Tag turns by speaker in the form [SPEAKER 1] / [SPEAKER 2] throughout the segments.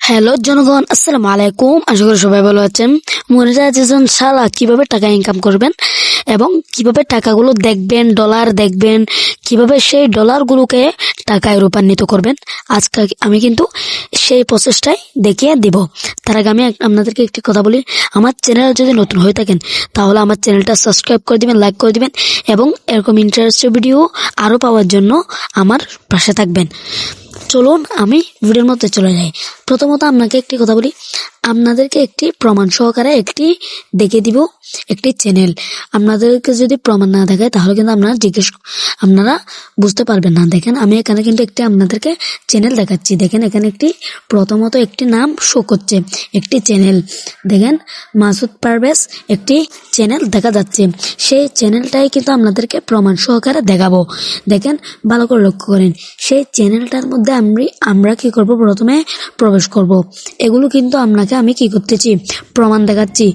[SPEAKER 1] Hello জনগণ, আসসালামু আলাইকুম। আশা করি সবাই ভালো আছেন। মনিটাইজেশন ছাড়া কিভাবে টাকা ইনকাম করবেন এবং কিভাবে টাকাগুলো দেখবেন, ডলার দেখবেন, কিভাবে সেই ডলারগুলোকে টাকায় রূপান্তরিত করবেন, আজকে আমি কিন্তু সেই প্রসেসটাই দেখিয়ে দিব। তার আগে আমি আপনাদেরকে একটি কথা বলি, আমার চ্যানেল যদি নতুন হয়ে থাকেন তাহলে আমার চ্যানেলটা সাবস্ক্রাইব করে দিবেন, লাইক করে দিবেন এবং এরকম ইন্টারেস্টিং ভিডিও আরও পাওয়ার জন্য আমার পাশে থাকবেন। চলুন আমি ভিডিওর মধ্যে চলে যাই। প্রথমত আপনাকে একটি কথা বলি, আপনাদেরকে একটি প্রমাণ সহকারে একটি দেখে দিব একটি চ্যানেল। আপনাদেরকে যদি প্রমাণ না দেখায় তাহলে কিন্তু আপনারা বুঝতে পারবেন না। দেখেন আমি এখানে কিন্তু একটি আপনাদেরকে চ্যানেল দেখাচ্ছি। দেখেন এখানে প্রথমত একটি নাম শো করছে, একটি চ্যানেল। দেখেন মাসুদ পারভেজ একটি চ্যানেল দেখা যাচ্ছে। সেই চ্যানেলটাই কিন্তু আপনাদেরকে প্রমাণ সহকারে দেখাবো। দেখেন ভালো করে লক্ষ্য করেন, সেই চ্যানেলটার মধ্যে আমরা কি করব, প্রথমে প্রবেশ করব। এগুলো কিন্তু আপনাকে আমি কি করতেছি, প্রমাণ দেখাচ্ছি,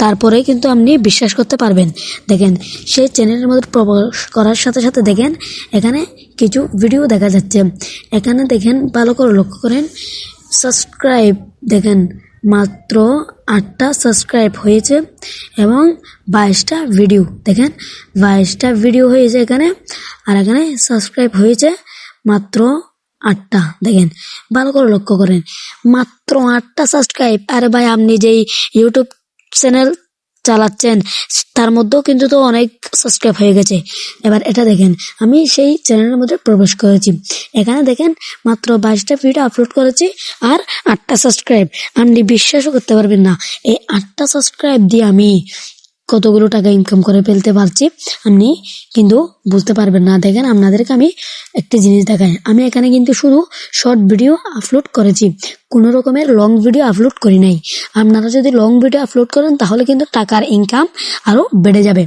[SPEAKER 1] তারপরে কিন্তু আপনি বিশ্বাস করতে পারবেন। দেখেন সেই চ্যানেলের মধ্যে প্রবেশ করার সাথে সাথে দেখেন এখানে কিছু ভিডিও দেখা যাচ্ছে। এখানে দেখেন ভালো করে লক্ষ্য করেন, সাবস্ক্রাইব দেখেন মাত্র 8টা সাবস্ক্রাইব হয়েছে এবং 22টা ভিডিও। দেখেন 22টা ভিডিও হয়েছে এখানে, আর এখানে সাবস্ক্রাইব হয়েছে মাত্র 8টা। দেখেন ভালো করে লক্ষ্য করেন, মাত্র 8টা সাবস্ক্রাইব। আরে ভাই, আপনি যেই ইউটিউব চ্যানেল চালাচ্ছেন তার মধ্যেও কিন্তু তো অনেক সাবস্ক্রাইব হয়ে গেছে। এবার এটা দেখেন, আমি সেই চ্যানেলের মধ্যে প্রবেশ করেছি। এখানে দেখেন মাত্র 22টা ভিডিও আপলোড করেছি আর 8টা সাবস্ক্রাইব। আপনি বিশ্বাসও করতে পারবেন না, এই 8টা সাবস্ক্রাইব দিয়ে আমি কতগুলো টাকা ইনকাম করে ফেলতে পারছি আপনি কিন্তু বুঝতে পারবেন না। দেখেন আপনাদেরকে আমি একটি জিনিস দেখাই, আমি এখানে কিন্তু শুধু শর্ট ভিডিও আপলোড করেছি, কোনো রকমের লং ভিডিও আপলোড করি নাই। আপনারা যদি লং ভিডিও আপলোড করেন তাহলে কিন্তু টাকার ইনকাম আরও বেড়ে যাবে।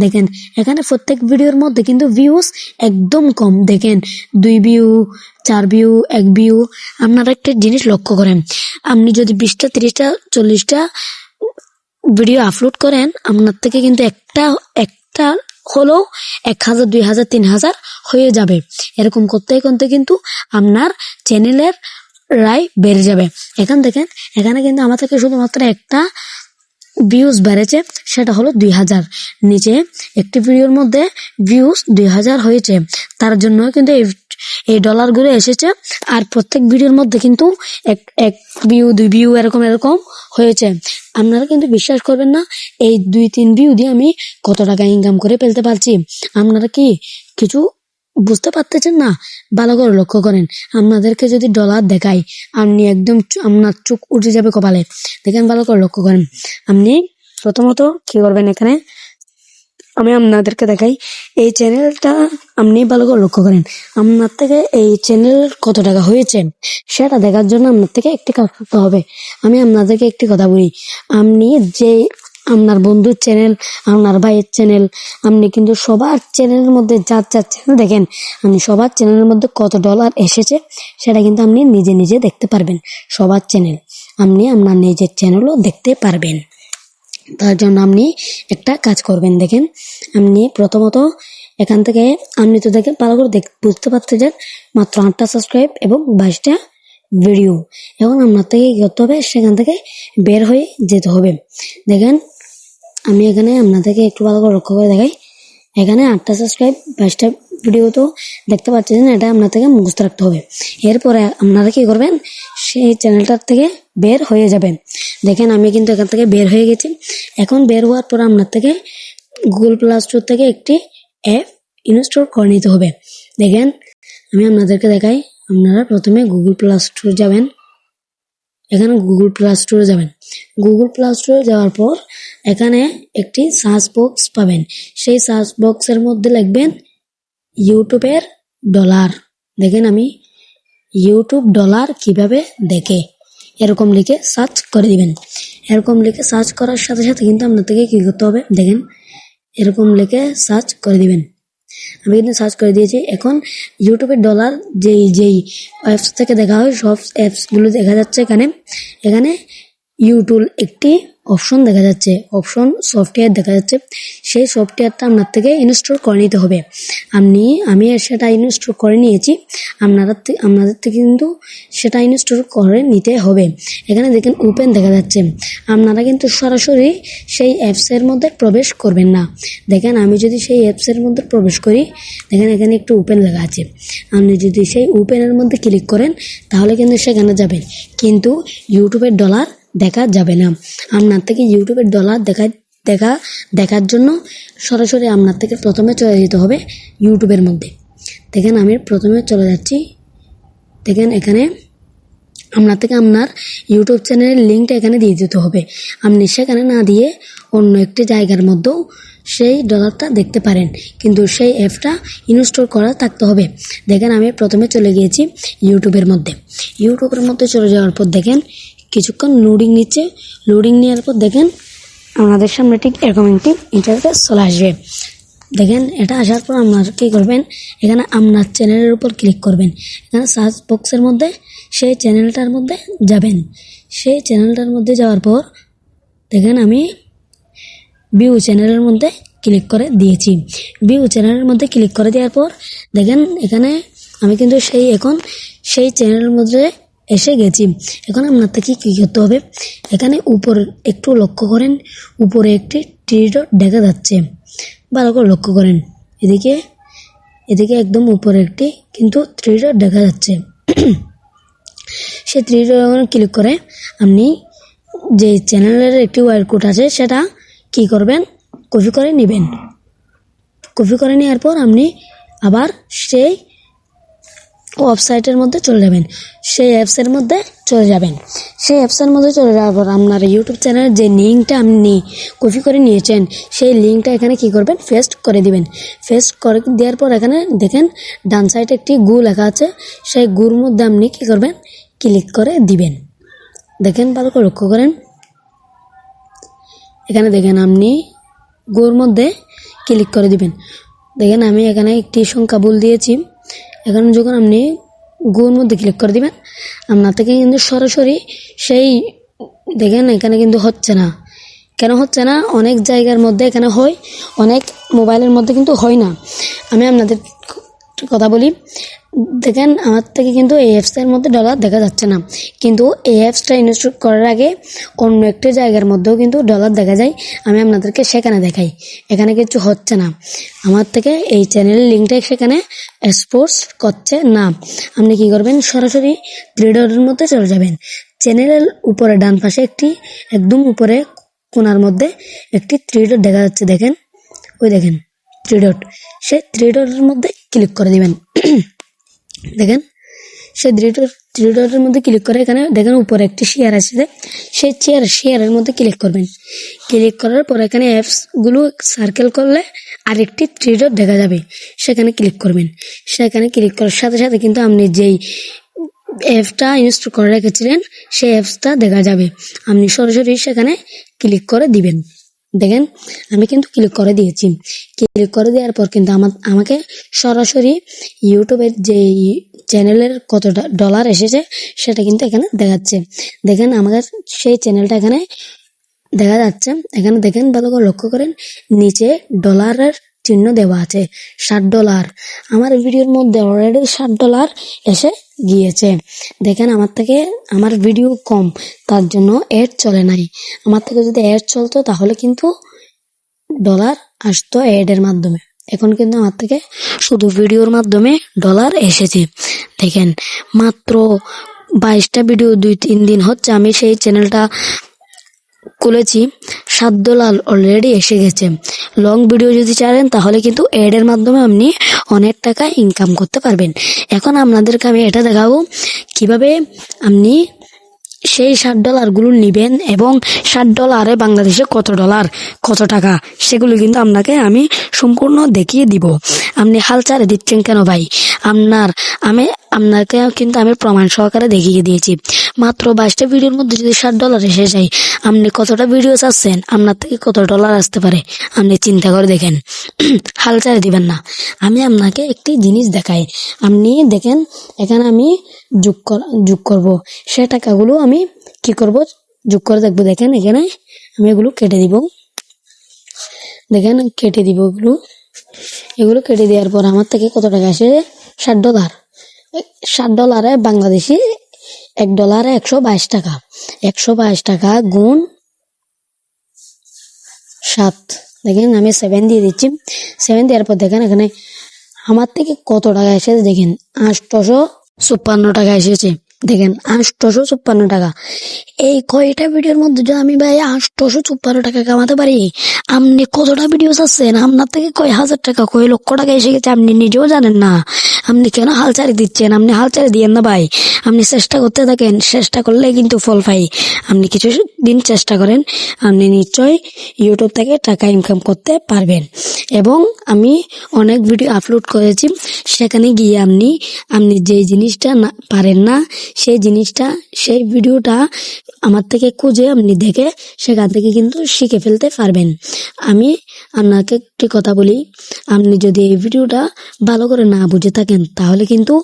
[SPEAKER 1] দেখেন এখানে প্রত্যেক ভিডিওর মধ্যে কিন্তু ভিউজ একদম কম। দেখেন 2 ভিউ, 4 ভিউ, 1 ভিউ। আপনারা একটা জিনিস লক্ষ্য করেন, আপনি যদি 20টা, 30টা, 40টা ভিডিও আপলোড করেন, আপনার থেকে কিন্তু একটা একটা হলেও 1000, 2000, 3000 হয়ে যাবে। এরকম করতে করতে কিন্তু আপনার চ্যানেলের রায় বেড়ে যাবে। দেখেন এখানে কিন্তু আমার থেকে শুধুমাত্র একটা ভিউজ বেড়েছে, সেটা হলো 2000। নিচে একটি ভিডিওর মধ্যে ভিউজ 2000 হয়েছে, তার জন্য কিন্তু এই ডলারগুলো এসেছে। আর প্রত্যেক ভিডিওর মধ্যে কিন্তু এক ভিউ, 2 ভিউ এরকম হয়েছে। আপনারা কিন্তু বিশ্বাস করবেন না, এই 2-3 ভিউ দিয়ে আমি কত টাকা ইনকাম করে ফেলতে পারছি। আপনারা কি কিছু বুঝতে পারতেছেন না? ভালো করে লক্ষ্য করেন, আপনাদেরকে যদি ডলার দেখাই আপনি একদম আপনার চোখ উঠে যাবে কপালে। দেখেন ভালো করে লক্ষ্য করেন, আপনি প্রথমত কি করবেন, এখানে আমি আপনাদেরকে দেখাই এই চ্যানেলটা। আপনি ভালো করে লক্ষ্য করেন, আপনার থেকে এই চ্যানেল কত টাকা হয়েছে সেটা দেখার জন্য আপনার থেকে একটি কাজ করতে হবে। আমি আপনাদেরকে একটি কথা বলি, আপনি যে আপনার বন্ধুর চ্যানেল, আপনার ভাইয়ের চ্যানেল, আপনি কিন্তু সবার চ্যানেলের মধ্যে যার চ্যানেল দেখেন, আপনি সবার চ্যানেলের মধ্যে কত ডলার এসেছে সেটা কিন্তু আপনি নিজে নিজে দেখতে পারবেন। সবার চ্যানেল আপনি আপনার নিজের চ্যানেলও দেখতে পারবেন। তার জন্য আপনি একটা কাজ করবেন। দেখেন আপনি প্রথমত এখান থেকে আপনি তো দেখেন ভালো করে বুঝতে পারতে যান, মাত্র 8টা সাবস্ক্রাইব এবং 22টা ভিডিও। এখন আপনার থেকে কি করতে হবে, সেখান থেকে বের হয়ে যেতে হবে। দেখেন আমি এখানে আপনাদেরকে একটু ভালো করে লক্ষ্য করে দেখাই, এখানে 8টা সাবস্ক্রাইব, 22টা ভিডিও তো দেখতে পাচ্ছেন, এটা আপনার থেকে মুখস্থ রাখতে হবে। এরপরে আপনারা কি করবেন, সেই চ্যানেলটার থেকে বের হয়ে যাবেন। দেখেন আমি কিন্তু এখান থেকে বের হয়ে গেছি। এখন বের হওয়ার পর আপনার থেকে গুগল প্লে স্টোর থেকে একটি অ্যাপ ইনস্টল করে নিতে হবে। দেখেন আমি আপনাদেরকে দেখাই, আপনারা প্রথমে গুগল প্লে স্টোর যাবেন। এখানে গুগল প্লে স্টোরে যাবেন, গুগল প্লে স্টোরে যাওয়ার পর এখানে একটি সার্চ বক্স পাবেন। সেই সার্চ বক্সের মধ্যে লিখবেন ইউটিউবের ডলার। দেখেন আমি ইউটিউব ডলার কিভাবে দেখে এরকম লিখে সার্চ করে দিবেন। এরকম লিখে সার্চ করার সাথে সাথে কিন্তু আপনার থেকে কি করতে হবে, দেখেন এরকম লিখে সার্চ করে দিবেন। আমি কিন্তু সার্চ করে দিয়েছি। এখন ইউটিউবের ডলার যেই অ্যাপস থেকে দেখা হয় সব অ্যাপসগুলো দেখা যাচ্ছে এখানে। এখানে ইউটিউব একটি অপশন দেখা যাচ্ছে, অপশন সফটওয়্যার দেখা যাচ্ছে, সেই সফটওয়্যারটা আপনার থেকে ইনস্টল করে নিতে হবে। আমি সেটা ইনস্টল করে নিয়েছি, আপনাদের থেকে কিন্তু সেটা ইনস্টল করে নিতে হবে। এখানে দেখেন ওপেন দেখা যাচ্ছে, আপনারা কিন্তু সরাসরি সেই অ্যাপসের মধ্যে প্রবেশ করবেন না। দেখেন আমি যদি সেই অ্যাপসের মধ্যে প্রবেশ করি, দেখেন এখানে একটু ওপেন লেখা আছে, আপনি যদি সেই ওপেনের মধ্যে ক্লিক করেন তাহলে কিন্তু সেখানে যাবেন, কিন্তু ইউটিউবের ডলার দেখা যাবে না। আপনার থেকে ইউটিউবের ডলার দেখার জন্য সরাসরি আপনার থেকে প্রথমে চলে যেতে হবে ইউটিউবের মধ্যে। দেখেন আমি প্রথমে চলে যাচ্ছি। দেখেন এখানে আপনার থেকে আপনার ইউটিউব চ্যানেলের লিঙ্কটা এখানে দিয়ে দিতে হবে। আপনি সেখানে না দিয়ে অন্য একটি জায়গার মধ্যেও সেই ডলারটা দেখতে পারেন, কিন্তু সেই অ্যাপটা ইনস্টল করা থাকতে হবে। দেখেন আমি প্রথমে চলে গিয়েছি ইউটিউবের মধ্যে। ইউটিউবের মধ্যে চলে যাওয়ার পর দেখেন কিছুক্ষণ লোডিং নিচ্ছে। লোডিং নেওয়ার পর দেখেন আমাদের সামনে ঠিক এরকম একটি ইন্টারফেস চলে আসবে। দেখেন এটা আসার পর আপনারা কী করবেন, এখানে আপনার চ্যানেলের উপর ক্লিক করবেন। এখানে সার্চ বক্সের মধ্যে সেই চ্যানেলটার মধ্যে যাবেন। সেই চ্যানেলটার মধ্যে যাওয়ার পর দেখেন আমি ভিউ চ্যানেলের মধ্যে ক্লিক করে দিয়েছি। ভিউ চ্যানেলের মধ্যে ক্লিক করে দেওয়ার পর দেখেন এখানে আমি কিন্তু সেই চ্যানেলের মধ্যে এসে গেছি। এখন আপনার থেকে কী করতে হবে, এখানে উপর একটু লক্ষ্য করেন, উপরে একটি থ্রি ডট দেখা যাচ্ছে, ভালো করে লক্ষ্য করেন। এদিকে একদম উপরে একটি কিন্তু থ্রি ডট দেখা যাচ্ছে। সেই থ্রি ডট ক্লিক করে আপনি যে চ্যানেলের একটি ওয়ার কোড আছে সেটা কি করবেন, কপি করে নেবেন। কপি করে নেওয়ার পর আপনি আবার সেই ওয়েবসাইটের মধ্যে চলে যাবেন, সেই অ্যাপসের মধ্যে চলে যাবেন। সেই অ্যাপসের মধ্যে চলে যাওয়ার পর আপনার ইউটিউব চ্যানেলের যে লিঙ্কটা আপনি কপি করে নিয়েছেন সেই লিঙ্কটা এখানে কি করবেন, পেস্ট করে দিবেন। পেস্ট করে দেওয়ার পর এখানে দেখেন ডান সাইডে একটি গু লেখা আছে, সেই গুর মধ্যে আপনি কি করবেন, ক্লিক করে দিবেন। দেখেন ভালো করে লক্ষ্য করেন, এখানে দেখেন আপনি গুর মধ্যে ক্লিক করে দিবেন। দেখেন আমি এখানে একটি সংখ্যা ভুল দিয়েছি। এখন যখন আপনি গুর মধ্যে ক্লিক করে দিবেন, আপনার থেকে কিন্তু সরাসরি সেই দেখেন এখানে কিন্তু হচ্ছে না। কেন হচ্ছে না, অনেক জায়গার মধ্যে এখানে হয়, অনেক মোবাইলের মধ্যে কিন্তু হয় না। আমি আপনাদের কথা বলি, দেখেন আমার থেকে কিন্তু এই অ্যাপসের মধ্যে ডলার দেখা যাচ্ছে না, কিন্তু এই অ্যাপসটা ইনস্টল করার আগে অন্য একটি জায়গার মধ্যেও কিন্তু ডলার দেখা যায়। আমি আপনাদেরকে সেখানে দেখাই, এখানে কিছু হচ্ছে না। আমার থেকে এই চ্যানেলের লিঙ্কটা সেখানে এক্সপোর্ট করছে না। আপনি কি করবেন, সরাসরি থ্রি ডটের মধ্যে চলে যাবেন। চ্যানেলের উপরে ডান পাশে একদম উপরে কোণার মধ্যে একটি থ্রি ডট দেখা যাচ্ছে, দেখেন ওই দেখেন থ্রি ডট, সেই থ্রি ডটের মধ্যে ক্লিক করে দিবেন। দেখেন সেই থ্রি ডটের মধ্যে ক্লিক করে এখানে দেখেন উপরে একটি শেয়ার আছে, সেই শেয়ারের মধ্যে ক্লিক করবেন। ক্লিক করার পর এখানে অ্যাপসগুলো সার্কেল করলে আরেকটি থ্রি ডট দেখা যাবে, সেখানে ক্লিক করবেন। সেখানে ক্লিক করার সাথে সাথে কিন্তু আপনি যেই অ্যাপটা ইনস্টল করে রেখেছিলেন সেই অ্যাপসটা দেখা যাবে। আপনি সরাসরি সেখানে ক্লিক করে দিবেন। দেখেন আমি কিন্তু ক্লিক করে দিয়েছি। ক্লিক করে দেওয়ার পর কিন্তু আমাকে সরাসরি ইউটিউবের যে চ্যানেলের কত ডলার এসেছে সেটা কিন্তু এখানে দেখাচ্ছে। দেখেন আমাদের সেই চ্যানেলটা এখানে দেখা যাচ্ছে। এখানে দেখেন ভালো করে লক্ষ্য করেন, নিচে ডলারের চিহ্ন দেওয়া আছে, $60। আমার ভিডিওর মধ্যে অলরেডি $60 এসে গিয়েছে। দেখেন আমার ভিডিও কম, তার জন্য অ্যাড চলে নাই। আমার থেকে যদি অ্যাড চলতো তাহলে কিন্তু ডলার আসতো অ্যাডের মাধ্যমে। এখন কিন্তু আমার থেকে শুধু ভিডিওর মাধ্যমে ডলার এসেছে। দেখেন মাত্র 22টা ভিডিও 2-3 দিন হচ্ছে আমি সেই চ্যানেলটা খুলেছি, $7 অলরেডি এসে গেছে। লং ভিডিও যদি চান তাহলে কিন্তু অ্যাডের মাধ্যমে আপনি অনেক টাকা ইনকাম করতে পারবেন। এখন আপনাদেরকে আমি এটা দেখাবো কিভাবে আপনি সেই $60 নেবেন এবং $60 বাংলাদেশে কত টাকা সেগুলো কিন্তু আমি সম্পূর্ণ দেখিয়ে দিব। আপনি হাল ছাড়ে দিচ্ছেন কেন ভাই? আপনাকে কিন্তু আমি প্রমাণ সহকারে দেখিয়ে দিয়েছি। মাত্র 22টা ভিডিওর মধ্যে যদি $60 এসে যায়, আপনি কতটা ভিডিও চাচ্ছেন, আপনার থেকে কত ডলার আসতে পারে আপনি চিন্তা করে দেখেন। হাল ছাড়ে দিবেন না। আমি আপনাকে একটি জিনিস দেখাই, আপনি দেখেন এখানে আমি যোগ করব। সে টাকাগুলো আমি কি করব, যোগ করে দেখবো। দেখেন এখানে আমি এগুলো কেটে দিব, দেখেন কেটে দিব এগুলো কেটে দেওয়ার পর আমার থেকে কত টাকা আসে, $60। $60 বাংলাদেশি $1 122 টাকা। 122 টাকা গুণ 7, দেখেন আমি 7 দিয়ে দিচ্ছি। 7 দেওয়ার পর দেখেন এখানে আমার থেকে কত টাকা এসেছে, দেখেন 854 টাকা এসেছে। দেখেন 854 টাকা। এই কয়টা ভিডিওর মধ্যে যদি আমি ভাই 854 টাকা কামাতে পারি, আপনি কতটা ভিডিও চাচ্ছেন? আপনার থেকে কয় হাজার টাকা, কয় লক্ষ টাকা এসে গেছে আপনি নিজেও জানেন না। আপনি কেন হাল ছাড়ি দিচ্ছেন? আপনি হাল ছাড়ি দিয়েন না ভাই, আপনি চেষ্টা করতে থাকেন, চেষ্টা করলে কিন্তু ফল পাই। আপনি কিছু দিন চেষ্টা করেন, আপনি নিশ্চয় ইউটিউব থেকে টাকা ইনকাম করতে পারবেন। এবং আমি অনেক ভিডিও আপলোড করেছি, সেখানে গিয়ে আপনি যে জিনিসটা না পারেন না, সেই ভিডিওটা আমার থেকে খুঁজে আপনি দেখে সেখান থেকে কিন্তু শিখে ফেলতে পারবেন। আমি আপনাকে একটি কথা বলি, আপনি যদি এই ভিডিওটা ভালো করে না বুঝে থাকেন তাহলে কিন্তু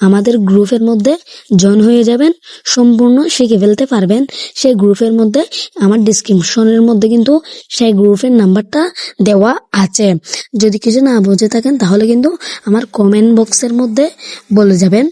[SPEAKER 1] আমাদের গ্রুপের মধ্যে জয়েন হয়ে যাবেন, সম্পূর্ণ শিখে ফেলতে পারবেন। সেই গ্রুপের মধ্যে আমার ডিসক্রিপশনের মধ্যে কিন্তু সেই গ্রুপের নাম্বারটা দেওয়া আছে। যদি কিছু না বুঝে থাকেন তাহলে কিন্তু আমার কমেন্ট বক্সের মধ্যে বলে যাবেন।